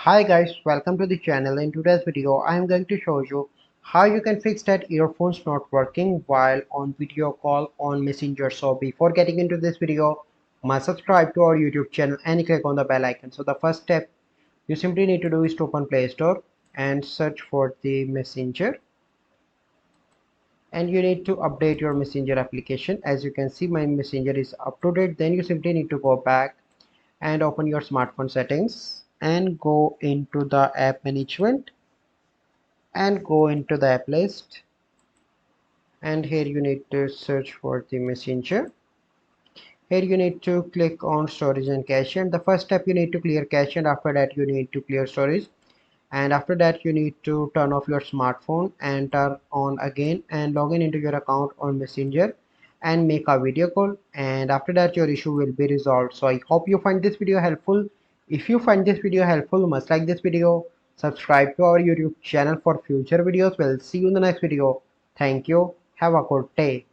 Hi guys, welcome to the channel. In today's video, I am going to show you how you can fix that earphones not working while on video call on Messenger. So before getting into this video, must subscribe to our YouTube channel and click on the bell icon. So the first step you simply need to do is to open Play Store and search for the Messenger. And you need to update your Messenger application. As you can see, my Messenger is up to date. Then you simply need to go back and open your smartphone settings and go into the app management and go into the app list, and here you need to search for the Messenger. Here you need to click on storage and cache, and the first step you need to clear cache, and after that you need to clear storage, and after that you need to turn off your smartphone and turn on again and log in into your account on Messenger and make a video call, and after that your issue will be resolved. So I hope you find this video helpful. If you find this video helpful, must like this video, subscribe to our YouTube channel for future videos. We'll see you in the next video. Thank you, have a good day.